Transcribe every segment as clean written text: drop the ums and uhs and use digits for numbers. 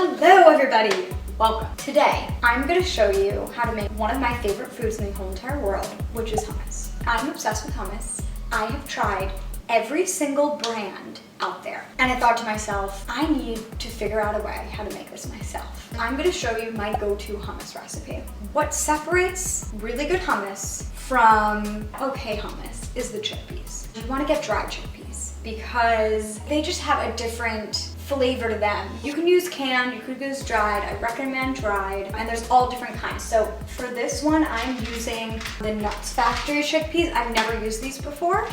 Hello everybody! Welcome. Today, I'm going to show you how to make one of my favorite foods in the whole entire world, which is hummus. I'm obsessed with hummus. I have tried every single brand out there. And I thought to myself, I need to figure out a way how to make this myself. I'm going to show you my go-to hummus recipe. What separates really good hummus from okay hummus is the chickpeas. You want to get dried chickpeas because they just have a different flavor to them. You can use canned, you could use dried. I recommend dried, and there's all different kinds. So for this one, I'm using the Nuts Factory chickpeas. I've never used these before,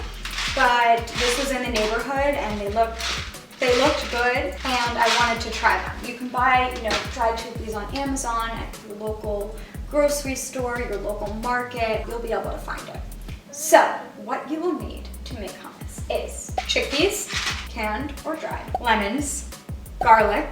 but this was in the neighborhood and they looked good, and I wanted to try them. You can buy, dried chickpeas on Amazon at your local grocery store, your local market. You'll be able to find it. So what you will need to make hummus is chickpeas, canned or dried, lemons, garlic,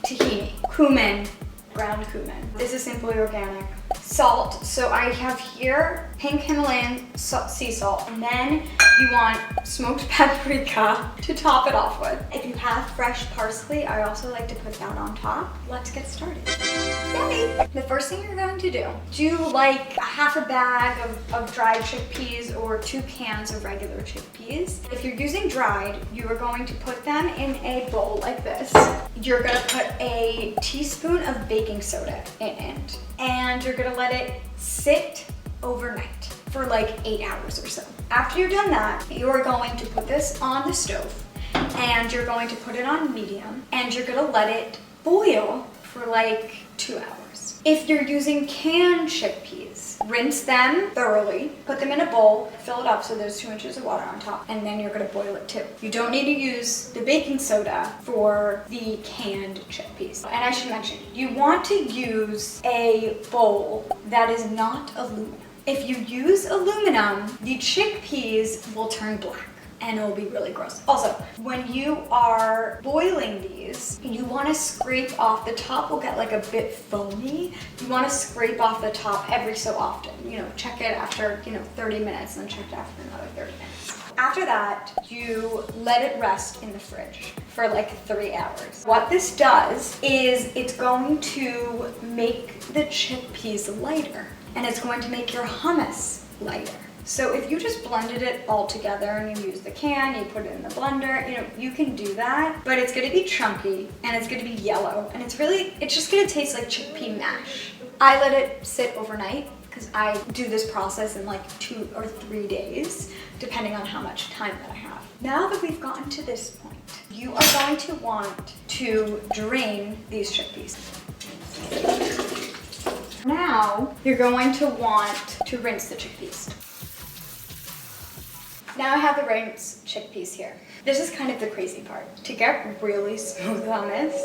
tahini, cumin, ground cumin. This is simply organic. Salt, so I have here pink Himalayan sea salt, and then you want smoked paprika to top it off with. If you have fresh parsley, I also like to put that on top. Let's get started. Yay! The first thing you're going to do like a half a bag of dried chickpeas or 2 cans of regular chickpeas. If you're using dried, you are going to put them in a bowl like this. You're gonna put a teaspoon of baking soda in it, and you're gonna let it sit overnight for like 8 hours or so. After you've done that, you're going to put this on the stove, and you're going to put it on medium, and you're gonna let it boil for like 2 hours. If you're using canned chickpeas, rinse them thoroughly, put them in a bowl, fill it up so there's 2 inches of water on top, and then you're gonna boil it too. You don't need to use the baking soda for the canned chickpeas. And I should mention, you want to use a bowl that is not aluminum. If you use aluminum, the chickpeas will turn black and it will be really gross. Also, when you are boiling these, you want to scrape off. The top will get like a bit foamy. You want to scrape off the top every so often. Check it after 30 minutes, and then check it after another 30 minutes. After that, you let it rest in the fridge for like 3 hours. What this does is it's going to make the chickpeas lighter, and it's going to make your hummus lighter. So if you just blended it all together and you use the can, you put it in the blender, you can do that, but it's gonna be chunky and it's gonna be yellow, and it's just gonna taste like chickpea mash. I let it sit overnight because I do this process in like 2 or 3 days, depending on how much time that I have. Now that we've gotten to this point, you are going to want to drain these chickpeas. Now, you're going to want to rinse the chickpeas. Now I have the rinsed chickpeas here. This is kind of the crazy part. To get really smooth hummus,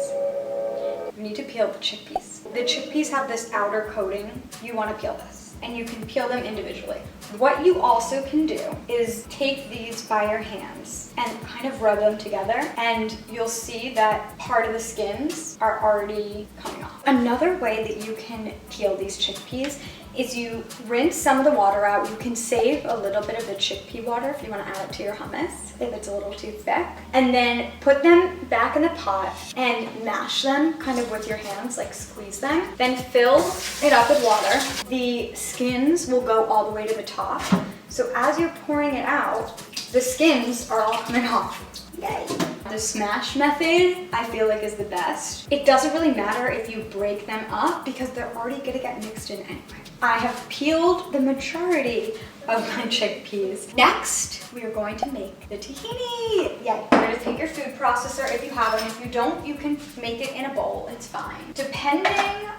you need to peel the chickpeas. The chickpeas have this outer coating. You want to peel this, and you can peel them individually. What you also can do is take these by your hands and kind of rub them together, and you'll see that part of the skins are already coming off. Another way that you can peel these chickpeas is you rinse some of the water out. You can save a little bit of the chickpea water if you want to add it to your hummus, if it's a little too thick. And then put them back in the pot and mash them kind of with your hands, like squeeze them. Then fill it up with water. The skins will go all the way to the top. So as you're pouring it out, the skins are all coming off. Yay. The smash method, I feel like, is the best. It doesn't really matter if you break them up because they're already gonna get mixed in anyway. I have peeled the majority of my chickpeas. Next, we are going to make the tahini. Yay. You're gonna take your food processor if you have one. If you don't, you can make it in a bowl, it's fine. Depending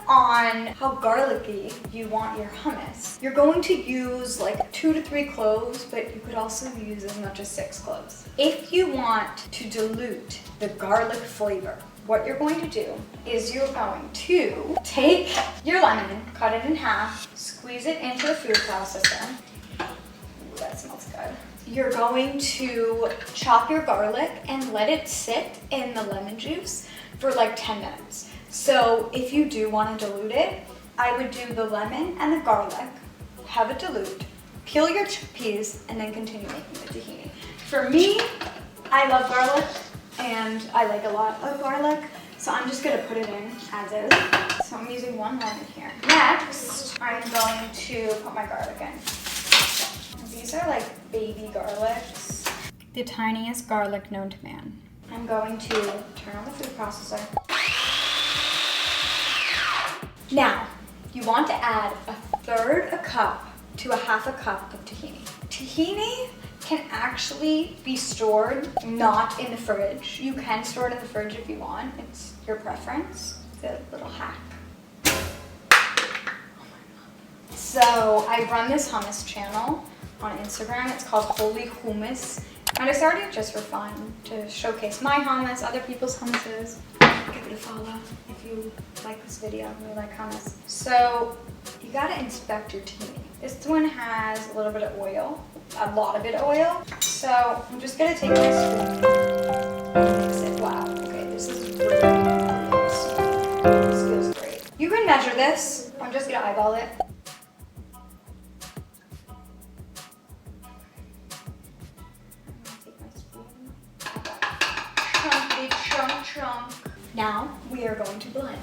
on how garlicky you want your hummus, you're going to use like 2 to 3 cloves, but you could also use as much as 6 cloves. If you want to dilute the garlic flavor, what you're going to do is you're going to take your lemon, cut it in half, squeeze it into a food processor. Ooh, that smells good. You're going to chop your garlic and let it sit in the lemon juice for like 10 minutes. So if you do want to dilute it, I would do the lemon and the garlic, have it dilute, peel your chickpeas, and then continue making the tahini. For me, I love garlic, and I like a lot of garlic, So I'm just gonna put it in as is. So I'm using 1 lemon here. Next, I'm going to put my garlic in. These are like baby garlics. The tiniest garlic known to man. I'm going to turn on the food processor. Now, you want to add 1/3 cup to 1/2 cup of tahini. Tahini can actually be stored not in the fridge. You can store it in the fridge if you want. It's your preference. It's a little hack. So I run this hummus channel on Instagram. It's called Holy Hummus. And I started it just for fun, to showcase my hummus, other people's hummuses. Give it a follow if you like this video and you like hummus. So you gotta inspect your tahini. This one has a little bit of oil, a lot of oil. So I'm just gonna take my spoon and mix it. Wow, okay, this is really nice. This feels great. You can measure this. I'm just gonna eyeball it. Now we are going to blend.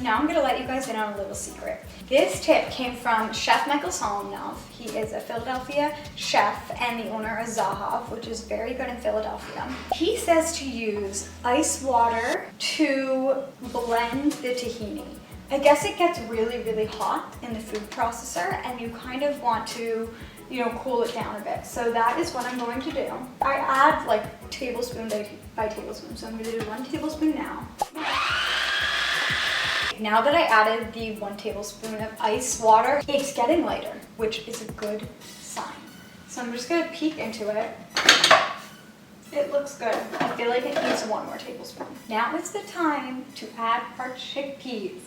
Now I'm gonna let you guys in on a little secret. This tip came from Chef Michael Solomonov. He is a Philadelphia chef and the owner of Zahav, which is very good in Philadelphia. He says to use ice water to blend the tahini. I guess it gets really, really hot in the food processor and you kind of want to, you know, cool it down a bit. So that is what I'm going to do. I add like tablespoon by tablespoon. So I'm gonna do 1 tablespoon now. Now that I added the 1 tablespoon of ice water, it's getting lighter, which is a good sign. So I'm just gonna peek into it. It looks good. I feel like it needs 1 more tablespoon. Now it's the time to add our chickpeas.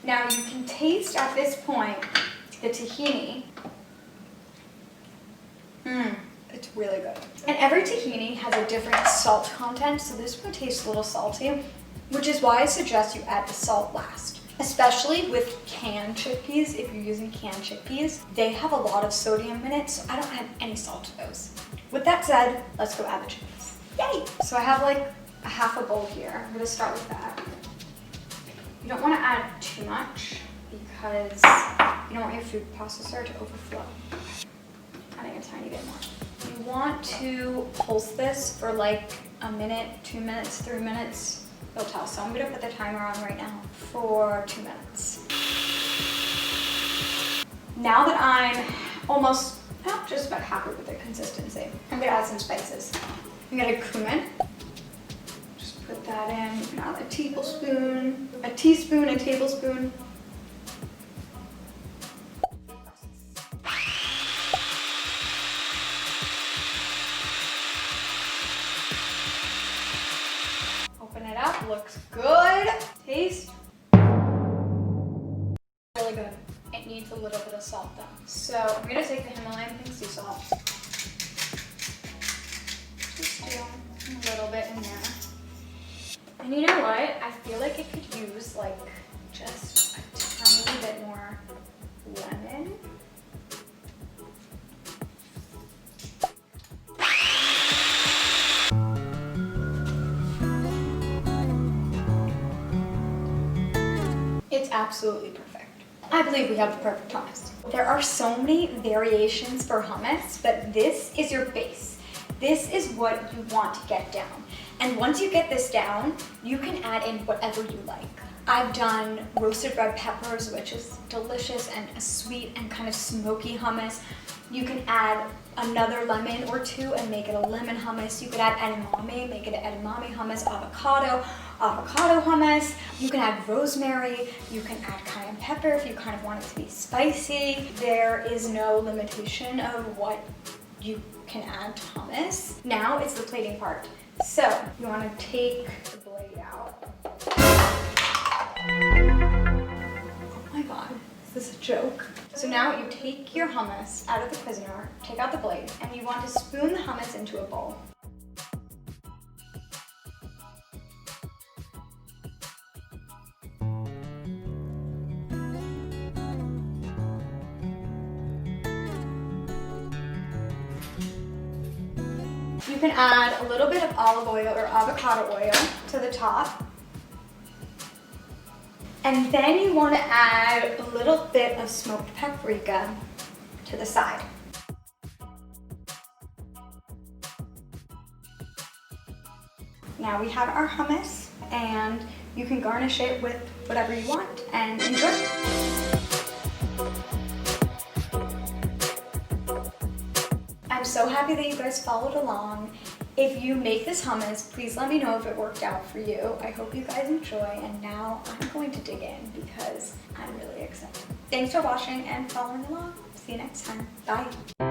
Now you can taste at this point the tahini. It's really good. And every tahini has a different salt content, so this one tastes a little salty, which is why I suggest you add the salt last. Especially with canned chickpeas, if you're using canned chickpeas, they have a lot of sodium in it, so I don't add any salt to those. With that said, let's go add the chickpeas. Yay! So I have like 1/2 bowl here. I'm gonna start with that. You don't wanna add too much because you don't want your food processor to overflow. Adding a tiny bit more. You want to pulse this for like 1 minute, 2 minutes, 3 minutes. You'll tell. So I'm gonna put the timer on right now for 2 minutes. Now that I'm almost, just about happy with the consistency, I'm gonna add some spices. I'm gonna cumin. Just put that in. Now a teaspoon, a tablespoon. Open it up, looks good. Taste. Really good. It needs a little bit of salt though. So I'm gonna take the Himalayan pink sea salt. Just do a little bit in there. And you know what? I feel like it could use like just a tiny bit more lemon. It's absolutely perfect. I believe we have the perfect hummus. There are so many variations for hummus, but this is your base. This is what you want to get down. And once you get this down, you can add in whatever you like. I've done roasted red peppers, which is delicious and a sweet and kind of smoky hummus. You can add another lemon or 2 and make it a lemon hummus. You could add edamame, make it an edamame hummus, avocado hummus. You can add rosemary. You can add cayenne pepper if you kind of want it to be spicy. There is no limitation of what you can add to hummus. Now it's the plating part. So you want to take the blade out. Oh my God, is this a joke? So now you take your hummus out of the Cuisinart, take out the blade, and you want to spoon the hummus into a bowl. You can add a little bit of olive oil or avocado oil to the top. And then you want to add a little bit of smoked paprika to the side. Now we have our hummus, and you can garnish it with whatever you want and enjoy. I'm so happy that you guys followed along. If you make this hummus, please let me know if it worked out for you. I hope you guys enjoy, and now I'm going to dig in because I'm really excited. Thanks for watching and following along. See you next time. Bye.